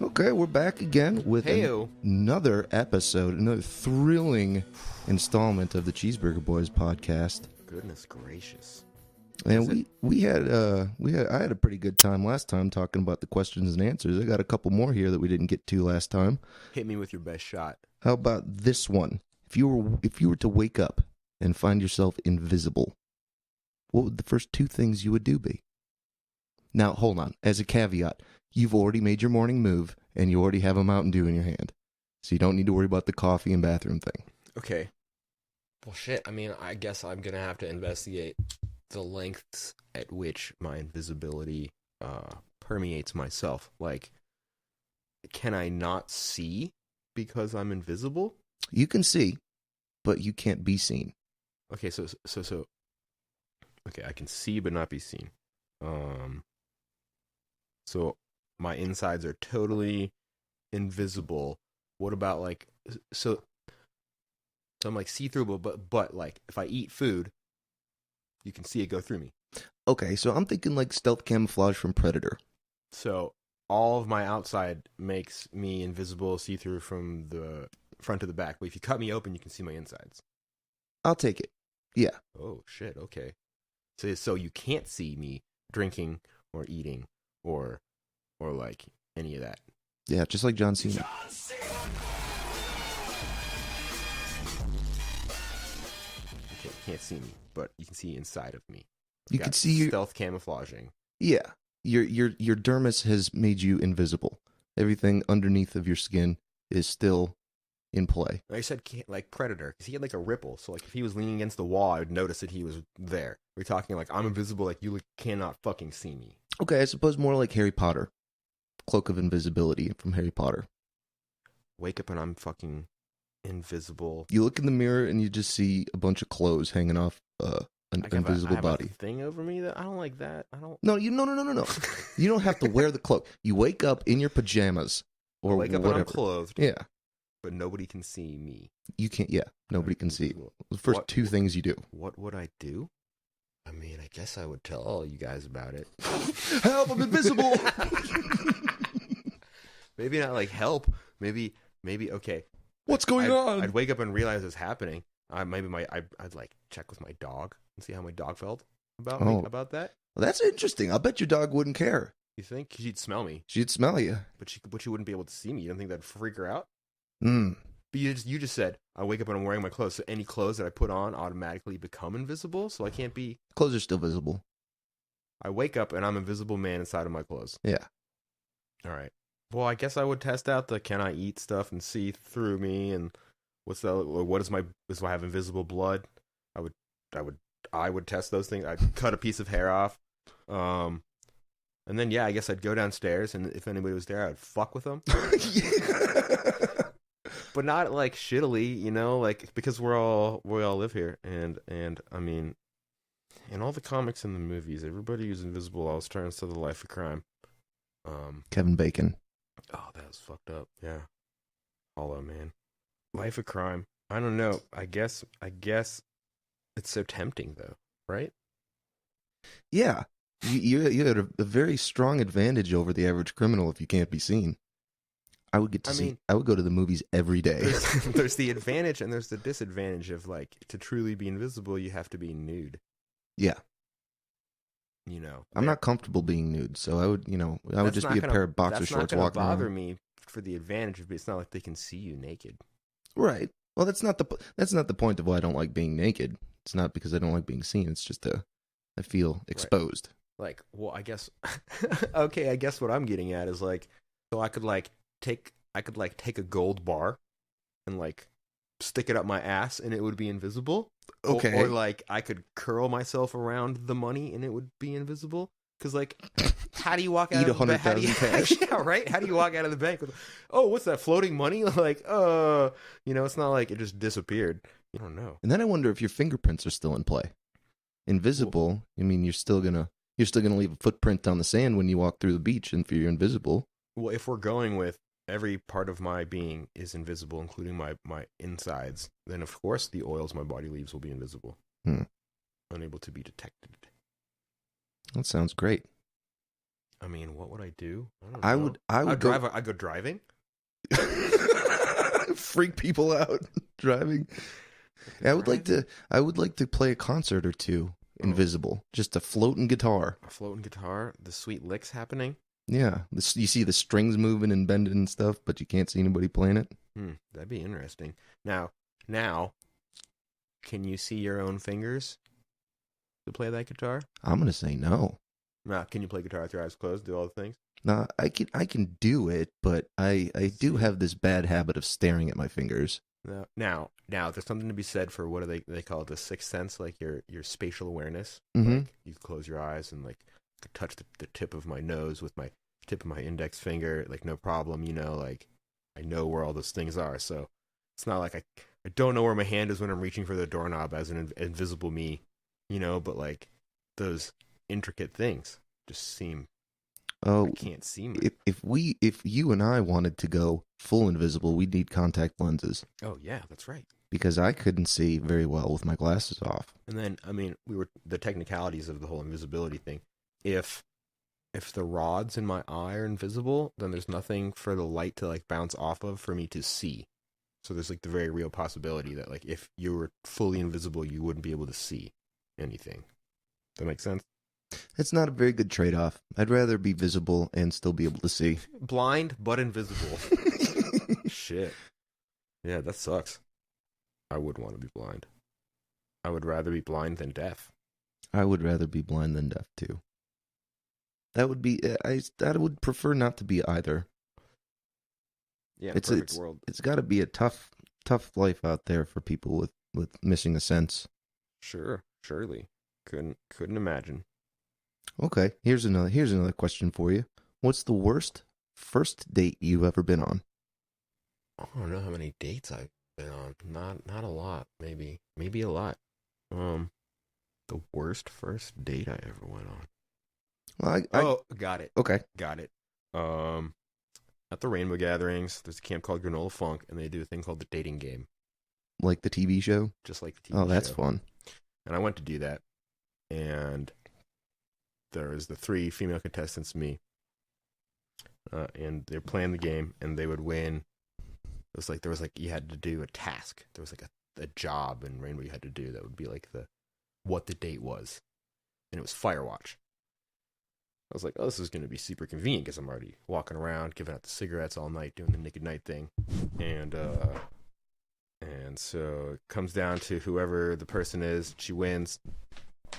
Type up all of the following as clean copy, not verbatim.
Okay, we're back again with another episode, another thrilling installment of the Cheeseburger Boys podcast. Goodness gracious! And I had a pretty good time last time talking about the questions and answers. I got a couple more here that we didn't get to last time. Hit me with your best shot. How about this one? If you were to wake up and find yourself invisible, what would the first two things you would do be? Now, hold on. As a caveat, you've already made your morning move, and you already have a Mountain Dew in your hand. So you don't need to worry about the coffee and bathroom thing. Okay. Well, shit. I mean, I guess I'm going to have to investigate The lengths at which my invisibility permeates myself. Like, can I not see because I'm invisible? You can see, but you can't be seen. Okay, so okay, I can see but not be seen. So my insides are totally invisible. What about like so I'm like see-through, but like if I eat food, you can see it go through me. Okay, so I'm thinking like stealth camouflage from Predator. So all of my outside makes me invisible, see-through from the front to the back. But if you cut me open, you can see my insides. I'll take it. Yeah. Oh shit. Okay. So you can't see me drinking or eating or like any of that. Yeah, just like John Cena. You can't see me, but you can see inside of me. You can see your stealth camouflaging. Yeah, your dermis has made you invisible. Everything underneath of your skin is still in play. I said like Predator, because he had like a ripple. So like if he was leaning against the wall, I would notice that he was there. We're talking like I'm invisible, like you cannot fucking see me. Okay, I suppose more like Harry Potter. Cloak of Invisibility from Harry Potter. Wake up and I'm fucking invisible. You look in the mirror and you just see a bunch of clothes hanging off an invisible body. A thing over me that I don't like that. I don't. No. You don't have to wear the cloak. You wake up in your pajamas or wake up whatever. And I'm clothed. Yeah, but nobody can see me. You can't. Yeah, nobody can see. The first two things you do. What would I do? I mean, I guess I would tell all you guys about it. Help! I'm invisible. Maybe not like help. Maybe okay. What's going on? I'd wake up and realize it's happening. I'd like check with my dog and see how my dog felt about that. Well, that's interesting. I bet your dog wouldn't care. You think? She'd smell me. She'd smell you, but she wouldn't be able to see me. You don't think that'd freak her out? Hmm. But you just said I wake up and I'm wearing my clothes. So any clothes that I put on automatically become invisible. So I can't be. Clothes are still visible. I wake up and I'm invisible man inside of my clothes. Yeah. All right. Well, I guess I would test out the can I eat stuff and see through me and do I have invisible blood? I would test those things. I'd cut a piece of hair off. And then I guess I'd go downstairs and if anybody was there, I'd fuck with them. But not like shittily, like because we all live here and I mean in all the comics and the movies, everybody who's invisible always turns to the life of crime. Kevin Bacon. Oh, that was fucked up. Yeah. Hollow, man. Life of crime. I don't know. I guess it's so tempting though, right? Yeah. You had a very strong advantage over the average criminal if you can't be seen. I would go to the movies every day. There's the advantage and there's the disadvantage of like to truly be invisible, you have to be nude. Yeah. I'm not comfortable being nude, so I would just be a pair of boxer shorts walking around. That's not going to bother me for the advantage, but it's not like they can see you naked. Right. Well, that's not the point of why I don't like being naked. It's not because I don't like being seen. It's just I feel exposed. Right. Like, well, I guess okay, I guess what I'm getting at is like so I could take a gold bar and like stick it up my ass and it would be invisible. Okay. Or like I could curl myself around the money and it would be invisible. Because like, how do you walk out? Eat 100,000 cash. Yeah, right. How do you walk out of the bank with, oh, what's that floating money? Like, it's not like it just disappeared. You don't know. And then I wonder if your fingerprints are still in play. Invisible. I mean, you're still gonna leave a footprint on the sand when you walk through the beach, and if you're invisible. Well, if we're going with every part of my being is invisible, including my insides, then of course the oils my body leaves will be invisible, unable to be detected. That sounds great. I mean, what would I do? I don't I know. would I I'd would drive. I'd go driving. freak people out driving. I would like to. I would like to play a concert or two, invisible, just a floating guitar. A floating guitar. The sweet licks happening. Yeah, you see the strings moving and bending and stuff, but you can't see anybody playing it. That'd be interesting. Now, can you see your own fingers to play that guitar? I'm gonna say no. Now, can you play guitar with your eyes closed? Do all the things? No, I can do it, but I do have this bad habit of staring at my fingers. Now, there's something to be said for what do they call it, the sixth sense, like your spatial awareness. Mm-hmm. Like you close your eyes and like touch the tip of my nose with my tip of my index finger, like no problem. Like I know where all those things are. So it's not like I don't know where my hand is when I'm reaching for the doorknob as an invisible me, but like those intricate things just seem. Oh, I can't see me. If you and I wanted to go full invisible, we'd need contact lenses. Oh yeah, that's right. Because I couldn't see very well with my glasses off. And then the technicalities of the whole invisibility thing. If the rods in my eye are invisible, then there's nothing for the light to like bounce off of for me to see. So there's like the very real possibility that like if you were fully invisible, you wouldn't be able to see anything. That makes sense? It's not a very good trade-off. I'd rather be visible and still be able to see. Blind but invisible. Shit. Yeah, that sucks. I would want to be blind. I would rather be blind than deaf. I would rather be blind than deaf too. That would be. I would prefer not to be either. Yeah, perfect world. It's got to be a tough life out there for people with missing a sense. Sure, surely. Couldn't imagine. Okay, here's another question for you. What's the worst first date you've ever been on? I don't know how many dates I've been on. Not a lot. Maybe a lot. The worst first date I ever went on. Well, Got it. Okay. Got it. At the Rainbow Gatherings, there's a camp called Granola Funk, and they do a thing called the dating game. Like the TV show? Just like the TV show. Oh, that's fun. And I went to do that, and there was the 3 female contestants, me, and they're playing the game, and they would win. There was you had to do a task. There was like a job in Rainbow you had to do that would be like what the date was, and it was Firewatch. I was like, oh, this is going to be super convenient because I'm already walking around, giving out the cigarettes all night, doing the naked night thing. And so it comes down to whoever the person is, she wins.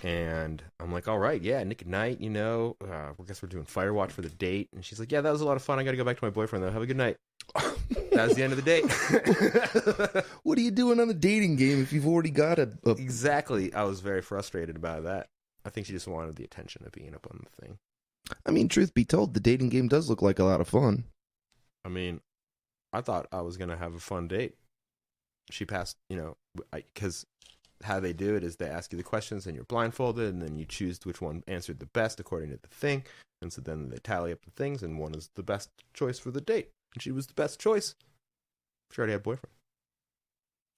And I'm like, all right, yeah, naked night, I guess we're doing Firewatch for the date. And she's like, yeah, that was a lot of fun. I got to go back to my boyfriend, though. Have a good night. That was the end of the date. What are you doing on the dating game if you've already got a... Exactly. I was very frustrated about that. I think she just wanted the attention of being up on the thing. I mean, truth be told, the dating game does look like a lot of fun. I mean, I thought I was going to have a fun date. She passed, because how they do it is they ask you the questions and you're blindfolded, and then you choose which one answered the best according to the thing. And so then they tally up the things, and one is the best choice for the date. And she was the best choice. She already had a boyfriend.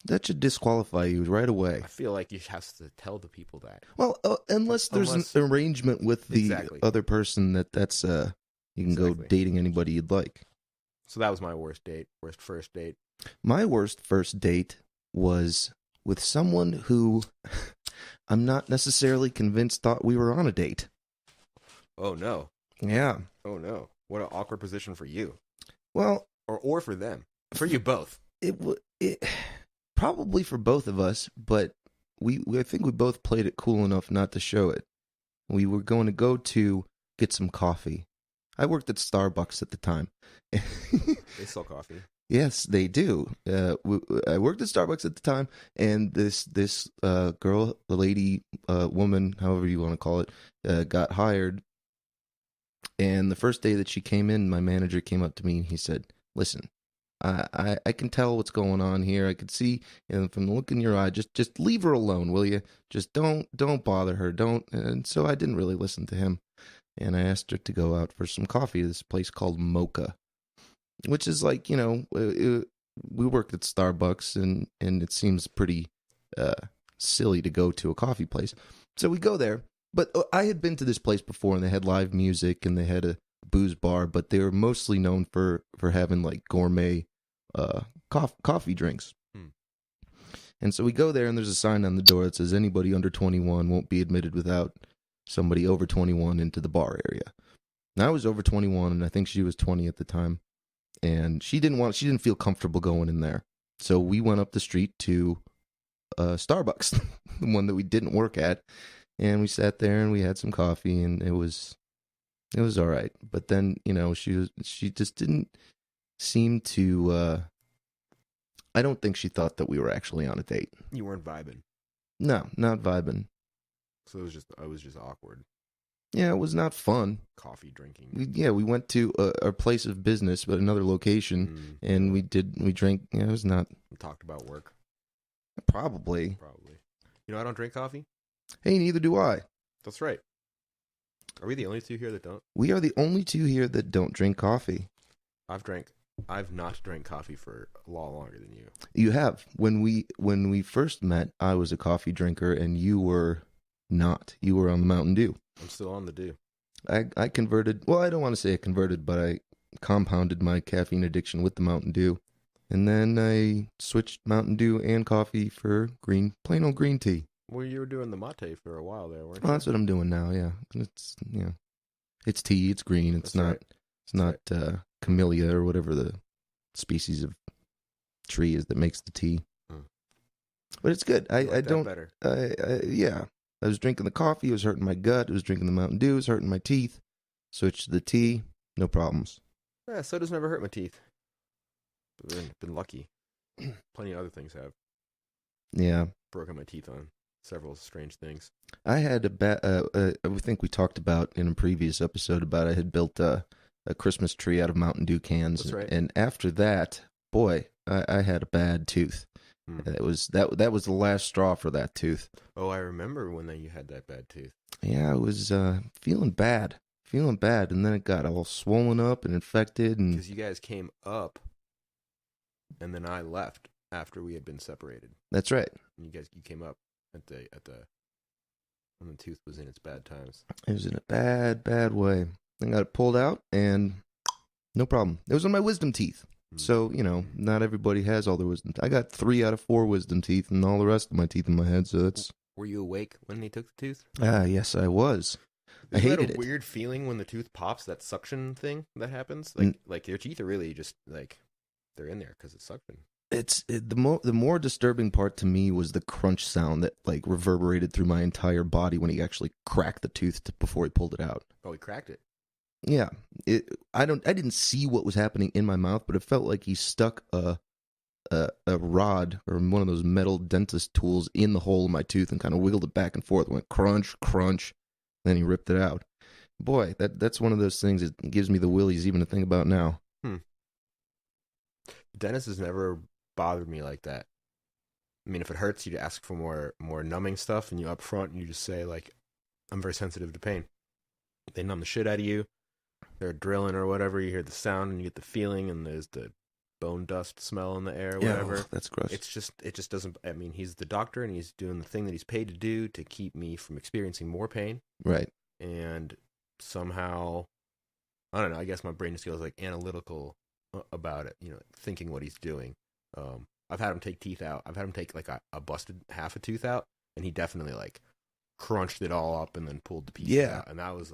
That should disqualify you right away. I feel like you have to tell the people that. Well, unless there's an arrangement with the other person that's you can go dating anybody you'd like. So that was my worst first date. My worst first date was with someone who I'm not necessarily convinced thought we were on a date. Oh no. Yeah. Oh no. What an awkward position for you. Well, or for them. For you both. It probably for both of us, but I think we both played it cool enough not to show it. We were going to get some coffee. I worked at Starbucks at the time. They sell coffee. Yes, they do. I worked at Starbucks at the time, and this girl, the lady, woman, however you want to call it, got hired. And the first day that she came in, my manager came up to me and he said, "Listen, I can tell what's going on here. I could see, from the look in your eye. Just leave her alone, will you? Just don't bother her. Don't." And so I didn't really listen to him, and I asked her to go out for some coffee at this place called Mocha, which is like, we worked at Starbucks, and it seems pretty silly to go to a coffee place. So we go there, But I had been to this place before, and they had live music, and they had a booze bar, but they were mostly known for having like gourmet coffee drinks. And so we go there, and there's a sign on the door that says anybody under 21 won't be admitted without somebody over 21 into the bar area. And I was over 21, and I think she was 20 at the time. And she didn't feel comfortable going in there. So we went up the street to Starbucks, the one that we didn't work at. And we sat there, and we had some coffee, and it was all right. But then, she just didn't seem to... I don't think she thought that we were actually on a date. You weren't vibing. No, not vibing. So I was just awkward. Yeah, it was not fun. Coffee drinking. We went to a place of business, but another location, and we drank. It was not. We talked about work. Probably. I don't drink coffee. Hey, neither do I. That's right. Are we the only two here that don't? We are the only two here that don't drink coffee. I've not drank coffee for a lot longer than you. You have. When we first met, I was a coffee drinker, and you were not. You were on the Mountain Dew. I'm still on the Dew. I converted. Well, I don't want to say I converted, but I compounded my caffeine addiction with the Mountain Dew, and then I switched Mountain Dew and coffee for plain old green tea. Well, you were doing the mate for a while there, weren't you? Well, that's what I'm doing now. Yeah, it's tea. It's green. It's not. Right. It's not camellia or whatever the species of tree is that makes the tea. But it's good. I don't. Better. Yeah. I was drinking the coffee. It was hurting my gut. I was drinking the Mountain Dew. It was hurting my teeth. Switched to the tea. No problems. Yeah, soda's never hurt my teeth. Been lucky. Plenty of other things have. Yeah. Broken my teeth on several strange things. I had I think we talked about in a previous episode about I had built a Christmas tree out of Mountain Dew cans. That's right. And after that, boy, I had a bad tooth. That was the last straw for that tooth. Oh, I remember when you had that bad tooth. Yeah, I was feeling bad, and then it got all swollen up and infected. And because you guys came up, and then I left after we had been separated. That's right. And you came up at the when the tooth was in its bad times. It was in a bad way. I got it pulled out, and no problem. It was on my wisdom teeth. So, not everybody has all their wisdom. I got 3 out of 4 wisdom teeth and all the rest of my teeth in my head, so it's... Were you awake when they took the tooth? Yes, I was. I hated hated it. Weird feeling when the tooth pops, that suction thing that happens? Like your teeth are really just, like, they're in there because it's suction. The more disturbing part to me was the crunch sound that, like, reverberated through my entire body when he actually cracked the tooth before he pulled it out. Oh, he cracked it? Yeah, I didn't see what was happening in my mouth, but it felt like he stuck a rod or one of those metal dentist tools in the hole of my tooth and kind of wiggled it back and forth. Went crunch, crunch, then he ripped it out. Boy, that's one of those things that gives me the willies even to think about now. Dentist has never bothered me like that. I mean, if it hurts, you ask for more numbing stuff, and you up front, and you just say, like, I'm very sensitive to pain. They numb the shit out of you. They're drilling or whatever, you hear the sound and you get the feeling, and there's the bone dust smell in the air, whatever. Yeah, that's gross. It just doesn't. I mean, he's the doctor, and he's doing the thing that he's paid to do to keep me from experiencing more pain. Right. And somehow, I don't know. I guess my brain just feels like analytical about it. Thinking what he's doing. I've had him take teeth out. I've had him take like a busted half a tooth out, and he definitely like crunched it all up and then pulled the piece out. And that was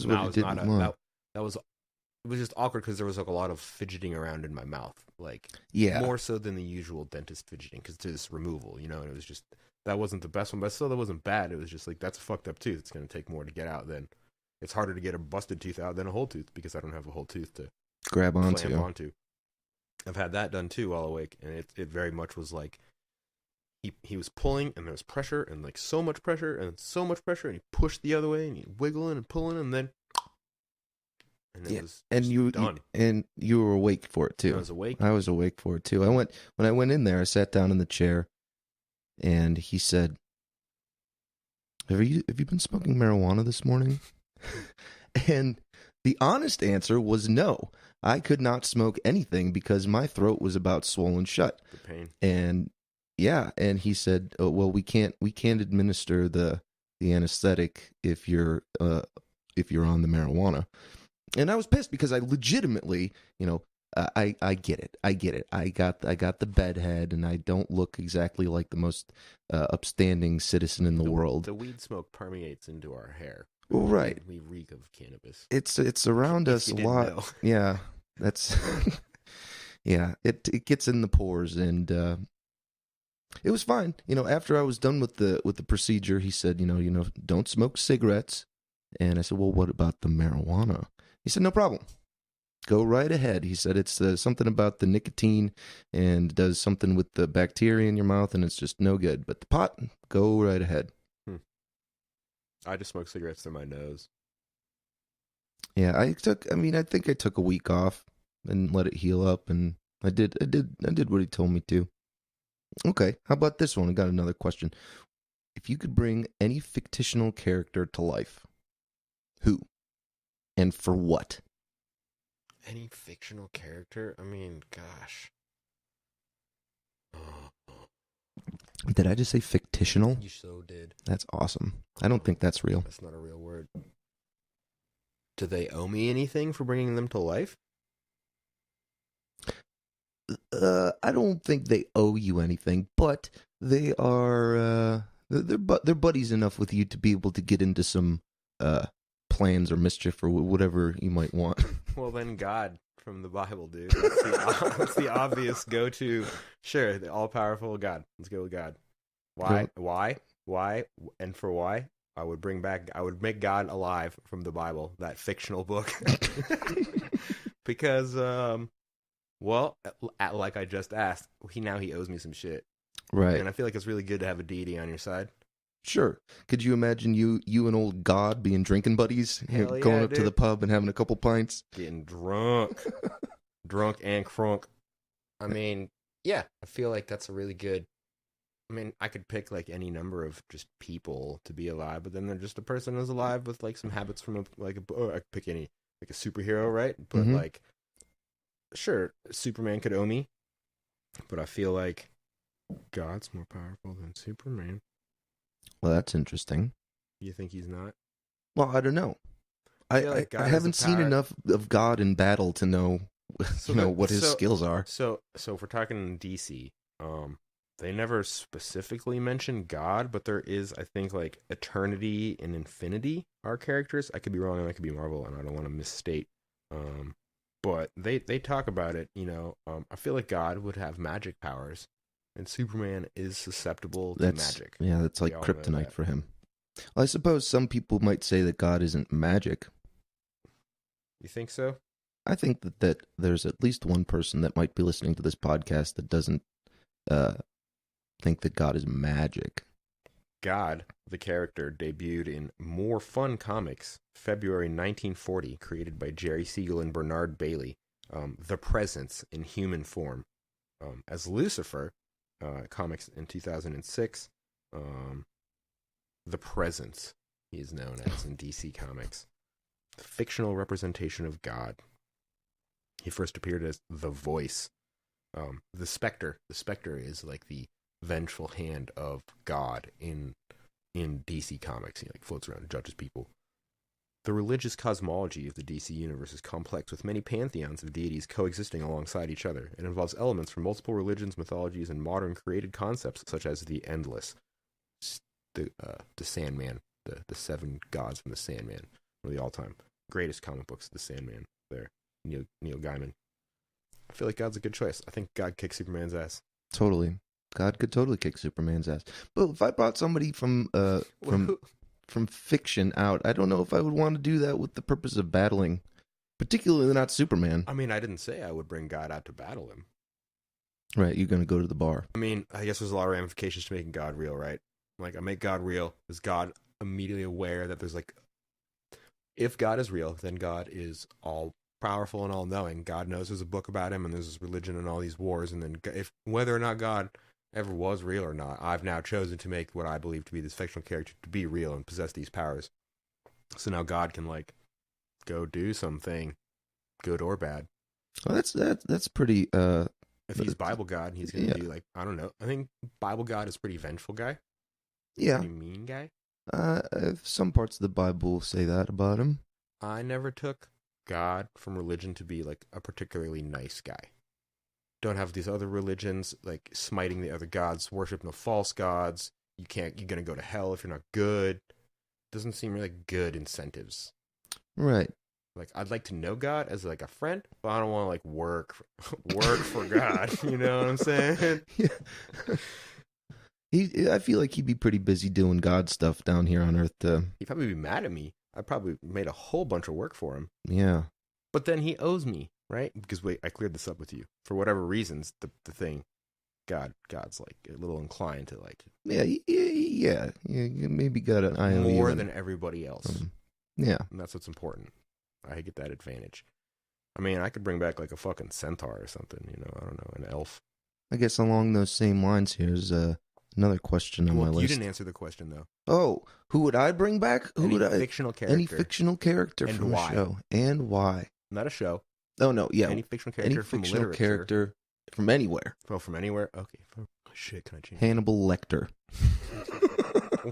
what he didn't want. It was just awkward because there was like a lot of fidgeting around in my mouth, like more so than the usual dentist fidgeting because it's removal, and it was just that wasn't the best one, but still that wasn't bad. It was just like that's a fucked up tooth. It's going to take more to get out. Then it's harder to get a busted tooth out than a whole tooth because I don't have a whole tooth to grab onto. I've had that done too while awake, and it very much was like he was pulling, and there was pressure, and like so much pressure, and he pushed the other way, and he wiggling and pulling, and then it was done. And you were awake for it too. I was awake. I was awake for it too. When I went in there, I sat down in the chair, and he said, "Have you been smoking marijuana this morning?" And the honest answer was no. I could not smoke anything because my throat was about swollen shut. The pain. And yeah, and he said, "Oh, well, we can't administer the the anesthetic if you're on the marijuana. And I was pissed because I legitimately, I get it. I get it. I got the bedhead, and I don't look exactly like the most upstanding citizen in the world. The weed smoke permeates into our hair. Well, right. We reek of cannabis. It's around If us a you didn't lot. know. Yeah, that's yeah. It gets in the pores, and it was fine. After I was done with the procedure, he said, don't smoke cigarettes. And I said, well, what about the marijuana? He said, no problem. Go right ahead. He said it's something about the nicotine and does something with the bacteria in your mouth, and it's just no good. But the pot, go right ahead. I just smoke cigarettes through my nose. Yeah, I think I took a week off and let it heal up, and I did what he told me to. Okay, how about this one? I got another question. If you could bring any fictional character to life, who and for what? Any fictional character? I mean, gosh. Did I just say fictional? You so did. That's awesome. I don't think that's real. That's not a real word. Do they owe me anything for bringing them to life? I don't think they owe you anything, but they are they're buddies enough with you to be able to get into some plans or mischief or whatever you might want. Well, then God from the Bible, dude. That's the obvious go-to. Sure, the all-powerful God. Let's go with God. Why, and for why? I would make God alive from the Bible, that fictional book. Because, like I just asked, he owes me some shit. Right. And I feel like it's really good to have a deity on your side. Sure. Could you imagine you and old God being drinking buddies? Hell yeah, going up to dude. the pub and having a couple pints? Getting drunk. Drunk and crunk. I mean, yeah, I feel like that's a really good. I mean, I could pick like any number of just people to be alive, but then they're just a person who's alive with like some habits from I could pick any, like a superhero, right? But Mhm. like, sure, Superman could owe me, but I feel like God's more powerful than Superman. Well, that's interesting. You think he's not? Well, I don't know. I feel like God I has haven't the seen power- enough of God in battle to know, what his skills are. So if we're talking DC, they never specifically mention God, but there is, I think, like Eternity and Infinity are characters. I could be wrong, and I could be Marvel, and I don't want to misstate. But they talk about it. I feel like God would have magic powers, and Superman is susceptible to magic. Yeah, that's like We all know kryptonite that. for him. Well, I suppose some people might say that God isn't magic. You think so? I think that there's at least one person that might be listening to this podcast that doesn't think that God is magic. God, the character, debuted in More Fun Comics, February 1940, created by Jerry Siegel and Bernard Bailey. The Presence in human form. As Lucifer, comics in 2006. The Presence, he is known as in DC Comics. The fictional representation of God. He first appeared as the Voice. The Spectre. The Spectre is like the vengeful hand of God in DC Comics. He like floats around and judges people. The religious cosmology of the DC universe is complex, with many pantheons of deities coexisting alongside each other. It involves elements from multiple religions, mythologies, and modern created concepts such as the Endless, the Sandman, the seven gods from the Sandman, one of the all-time greatest comic books, the Sandman. There, Neil Gaiman. I feel like God's a good choice. I think God kicks Superman's ass. Totally. God could totally kick Superman's ass. But if I brought somebody from fiction out, I don't know if I would want to do that with the purpose of battling, particularly not Superman. I mean, I didn't say I would bring God out to battle him. Right, you're going to go to the bar. I mean, I guess there's a lot of ramifications to making God real, right? Like, I make God real. Is God immediately aware that there's like, if God is real, then God is all powerful and all knowing. God knows there's a book about him, and there's this religion and all these wars. And then, if whether or not God ever was real or not, I've now chosen to make what I believe to be this fictional character to be real and possess these powers. So now God can like go do something, good or bad. Well, that's pretty. If he's Bible God, he's gonna do like, I don't know. I think Bible God is pretty vengeful guy. Yeah, Pretty mean guy. Some parts of the Bible say that about him. I never took God from religion to be like a particularly nice guy. Don't have these other religions like smiting the other gods, worship no false gods. You're gonna go to hell if you're not good. Doesn't seem really good incentives. Right. Like, I'd like to know God as like a friend, but I don't want to like work for God. You know what I'm saying? Yeah. I feel like he'd be pretty busy doing God stuff down here on Earth. He'd probably be mad at me. I probably made a whole bunch of work for him. Yeah. But then he owes me, right? Because wait, I cleared this up with you. For whatever reasons, the thing, God's like a little inclined to like Yeah. You maybe got an IOU more than everybody else. Yeah. And that's what's important. I get that advantage. I mean, I could bring back like a fucking centaur or something, you know, I don't know, an elf. I guess along those same lines, here's another question on my list. You didn't answer the question, though. Oh, who would I bring back? Fictional character. Any fictional character And from why? a show. And why? Not a show. Oh, no, yeah. Any fictional character from literature. Character from anywhere. Oh, from anywhere? Okay. Oh, shit, can I change Hannibal Lecter.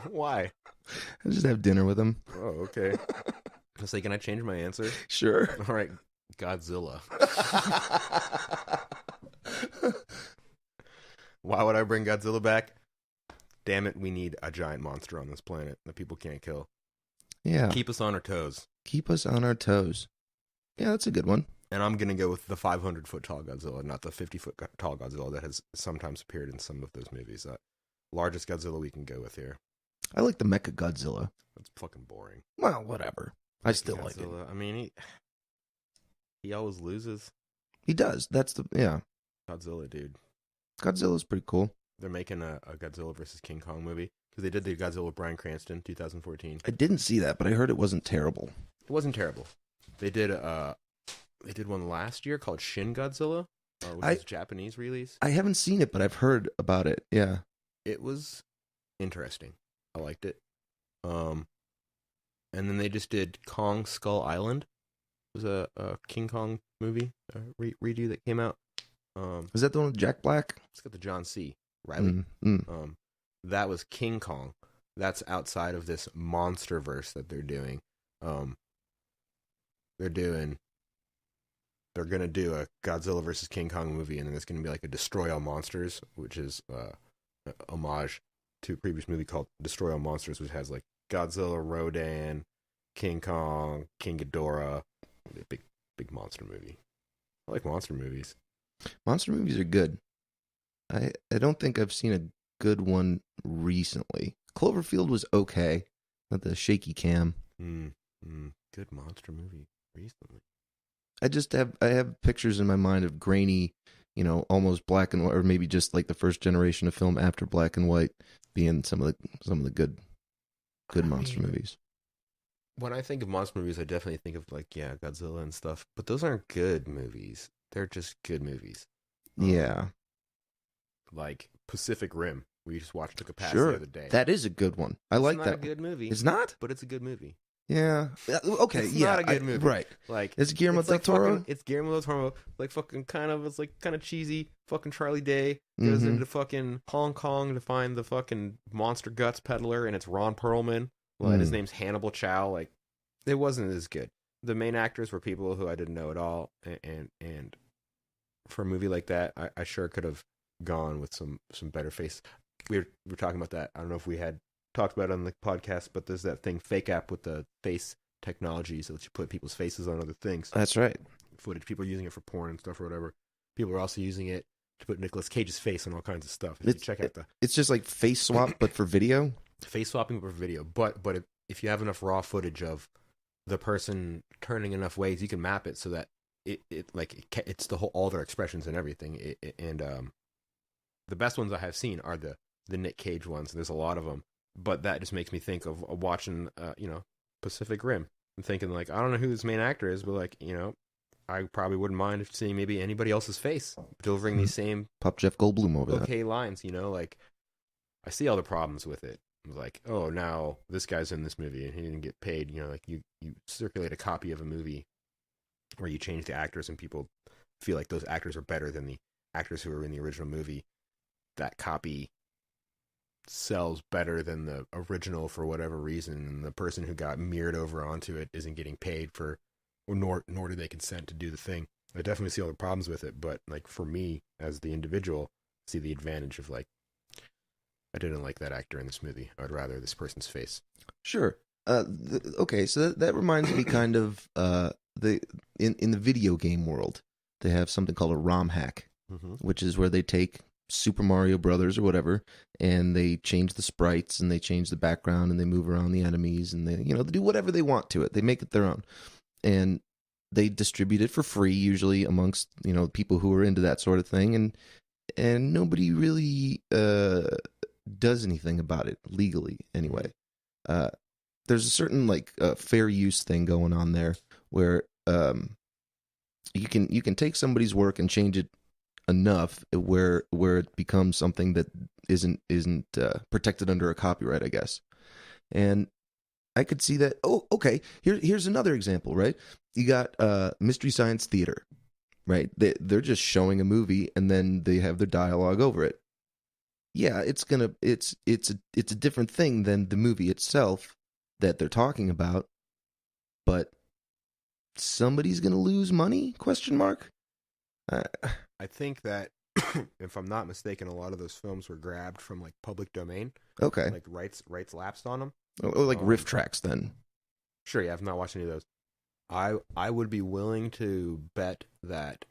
Why? I just have dinner with him. Oh, okay. I was like, can I change my answer? Sure. All right, Godzilla. Why would I bring Godzilla back? Damn it, we need a giant monster on this planet that people can't kill. Yeah. Keep us on our toes. Keep us on our toes. Yeah, that's a good one. And I'm going to go with the 500-foot tall Godzilla, not the 50-foot tall Godzilla that has sometimes appeared in some of those movies. Largest Godzilla we can go with here. I like the Mecha Godzilla. That's fucking boring. Well, whatever. I still like it. Godzilla, I mean, he always loses. He does. Yeah. Godzilla, dude. Godzilla's pretty cool. They're making a Godzilla versus King Kong movie because they did the Godzilla with Bryan Cranston 2014. I didn't see that, but I heard it wasn't terrible. It wasn't terrible. They did one last year called Shin Godzilla, which is a Japanese release. I haven't seen it, but I've heard about it. Yeah. It was interesting. I liked it. And then they just did Kong Skull Island. It was a King Kong movie redo that came out. Is that the one with Jack Black? It's got the John C. Reilly. That was King Kong. That's outside of this monster verse that they're doing. They're gonna do a Godzilla versus King Kong movie, and then it's gonna be like a Destroy All Monsters, which is a homage to a previous movie called Destroy All Monsters, which has like Godzilla, Rodan, King Kong, King Ghidorah. A big monster movie. I like monster movies. Monster movies are good. I don't think I've seen a good one recently. Cloverfield was okay. Not the shaky cam. Good monster movie recently. I have pictures in my mind of grainy, almost black and white, or maybe just like the first generation of film after black and white being some of the good monster movies. When I think of monster movies, I definitely think of like Godzilla and stuff, but those aren't good movies. They're just good movies. Yeah. Like Pacific Rim. We just watched The Capacity the other day. That is a good one. I like that. It's not a good movie. It's not? But it's a good movie. Yeah. Okay. It's not a good movie. Right. Like it's Guillermo del Toro. It's Guillermo del Toro. Like fucking kind of cheesy. Fucking Charlie Day goes into fucking Hong Kong to find the fucking monster guts peddler, and it's Ron Perlman. And his name's Hannibal Chow. Like, it wasn't as good. The main actors were people who I didn't know at all, and for a movie like that, I sure could have gone with some better face. We were talking about that. I don't know if we had talked about it on the podcast, but there's that thing, Fake App, with the face technology, so that you put people's faces on other things. That's right. Footage. People are using it for porn and stuff or whatever. People are also using it to put Nicolas Cage's face on all kinds of stuff. It's just like face swap, but for video. Face swapping for video, but if you have enough raw footage of the person turning enough ways, you can map it so that it's the whole, all their expressions and everything. The best ones I have seen are the Nick Cage ones. There's a lot of them, but that just makes me think of watching Pacific Rim and thinking like, I don't know who this main actor is, but like, I probably wouldn't mind seeing maybe anybody else's face delivering these same Pop Jeff Goldblum over okay lines. Like, I see all the problems with it. Like, oh, now this guy's in this movie and he didn't get paid. Like you circulate a copy of a movie where you change the actors and people feel like those actors are better than the actors who were in the original movie. That copy sells better than the original for whatever reason, and the person who got mirrored over onto it isn't getting paid for, or nor do they consent to do the thing. I definitely see all the problems with it, but like for me as the individual, see the advantage of like, I didn't like that actor in this movie. I'd rather this person's face. Sure. Okay, so that reminds me kind of in the video game world, they have something called a ROM hack, which is where they take Super Mario Brothers or whatever, and they change the sprites and they change the background and they move around the enemies and they they do whatever they want to it. They make it their own, and they distribute it for free usually amongst people who are into that sort of thing, and nobody really does anything about it legally anyway. There's a certain fair use thing going on there where you can take somebody's work and change it enough where it becomes something that isn't protected under a copyright, I guess. And I could see that. Oh, okay. Here's another example, right? You got Mystery Science Theater, right? They're just showing a movie and then they have their dialogue over it. Yeah, it's a different thing than the movie itself that they're talking about, but somebody's gonna lose money? Question mark. I think that if I'm not mistaken, a lot of those films were grabbed from like public domain. Okay, like rights lapsed on them. Or like riff tracks then. Sure, yeah, I've not watched any of those. I would be willing to bet that.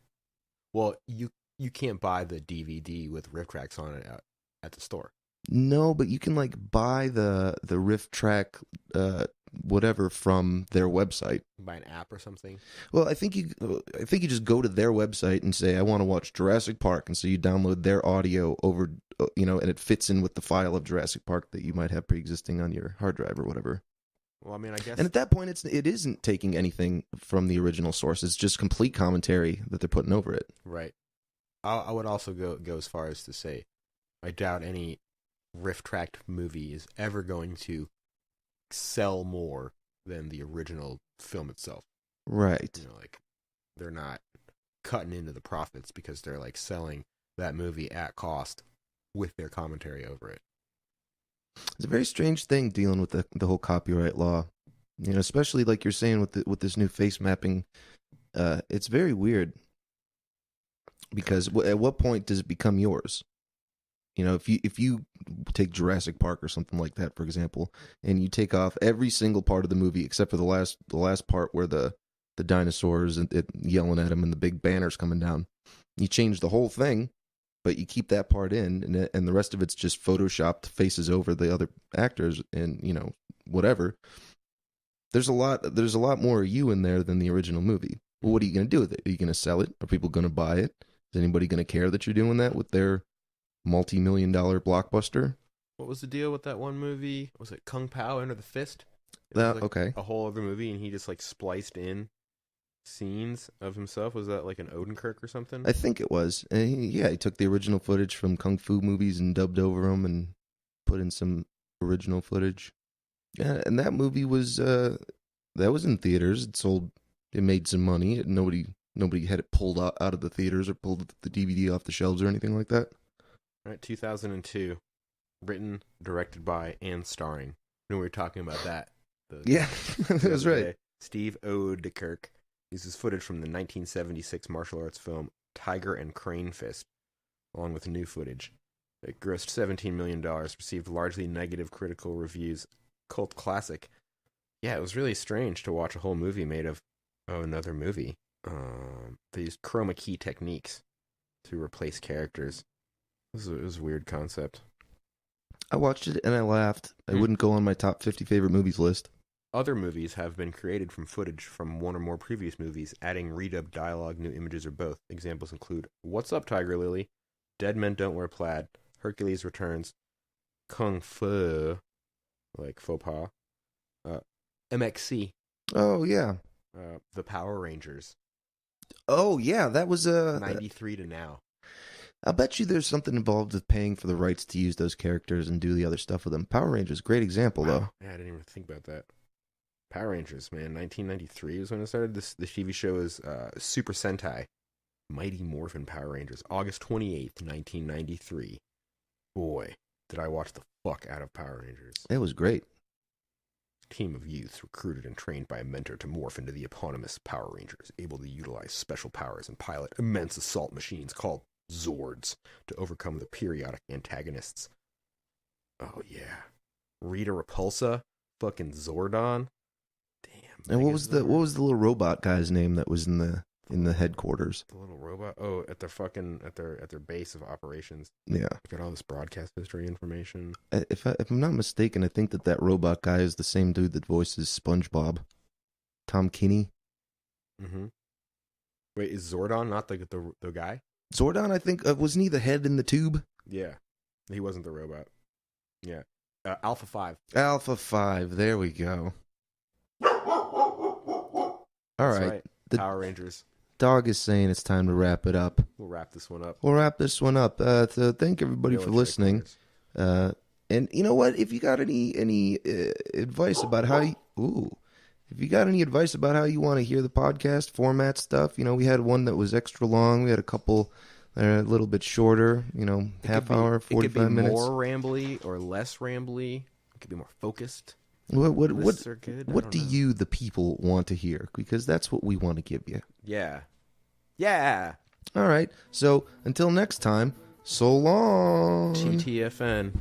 Well, you can't buy the DVD with riff tracks on it at the store. No, but you can buy the riff track whatever from their website. Buy an app or something. Well, I think you just go to their website and say I want to watch Jurassic Park, and so you download their audio over and it fits in with the file of Jurassic Park that you might have pre-existing on your hard drive or whatever. Well, I mean, I guess. And at that point, it isn't taking anything from the original source. It's just complete commentary that they're putting over it. Right. I would also go as far as to say, I doubt any riff tracked movie is ever going to sell more than the original film itself. Right. They're not cutting into the profits because they're selling that movie at cost with their commentary over it. It's a very strange thing dealing with the whole copyright law, especially like you're saying with this new face mapping. It's very weird because at what point does it become yours? If you take Jurassic Park or something like that, for example, and you take off every single part of the movie except for the last part where the dinosaurs and it yelling at them and the big banners coming down, you change the whole thing, but you keep that part in, and the rest of it's just photoshopped faces over the other actors, and whatever. There's a lot more you in there than the original movie. Well, what are you going to do with it? Are you going to sell it? Are people going to buy it? Is anybody going to care that you're doing that with their multi-million-dollar blockbuster? What was the deal with that one movie? Was it Kung Pao Enter the Fist? Okay. A whole other movie, and he just spliced in scenes of himself. Was that like an Odenkirk or something? I think it was. And he took the original footage from Kung Fu movies and dubbed over them and put in some original footage. Yeah, and that movie was that was in theaters. It made some money. Nobody had it pulled out of the theaters or pulled the DVD off the shelves or anything like that. All right, 2002, written, directed by, and starring. We were talking about that. Yeah, that's right. Steve Oedekerk uses footage from the 1976 martial arts film Tiger and Crane Fist, along with new footage. It grossed $17 million, received largely negative critical reviews. Cult classic. Yeah, it was really strange to watch a whole movie made of another movie. They used chroma key techniques to replace characters. It was a weird concept. I watched it and I laughed. It wouldn't go on my top 50 favorite movies list. Other movies have been created from footage from one or more previous movies, adding redubbed dialogue, new images, or both. Examples include What's Up, Tiger Lily? Dead Men Don't Wear Plaid, Hercules Returns, Kung Fu, like faux pas, MXC. Oh, yeah. The Power Rangers. Oh, yeah, that was 93 to now. I'll bet you there's something involved with paying for the rights to use those characters and do the other stuff with them. Power Rangers, great example, though. Yeah, I didn't even think about that. Power Rangers, man, 1993 was when it started. The TV show is Super Sentai, Mighty Morphin Power Rangers, August 28th, 1993. Boy, did I watch the fuck out of Power Rangers. It was great. Team of youths recruited and trained by a mentor to morph into the eponymous Power Rangers, able to utilize special powers and pilot immense assault machines called Zords to overcome the periodic antagonists. Oh yeah, Rita Repulsa, fucking Zordon. Damn. And what was the little robot guy's name that was in the headquarters? The little robot? Oh, at their fucking at their base of operations. Yeah. Got all this broadcast history information. If I'm not mistaken, I think that robot guy is the same dude that voices SpongeBob, Tom Kenny. Mm-hmm. Wait, is Zordon not the guy? Zordon, I think, wasn't he the head in the tube? Yeah, he wasn't the robot. Yeah, Alpha 5. Alpha 5. There we go. All That's right. right. The Power Rangers. dog is saying it's time to wrap it up. We'll wrap this one up. We'll wrap this one up. So thank everybody for listening. And you know what? If you got any advice about how if you got any advice about how you want to hear the podcast format stuff, we had one that was extra long. We had a couple that are a little bit shorter. Half hour, 45 it could be minutes. More rambly or less rambly. It could be more focused. What Lists are good. what do you, the people, want to hear? Because that's what we want to give you. Yeah. Yeah. All right. So until next time, so long. TTFN.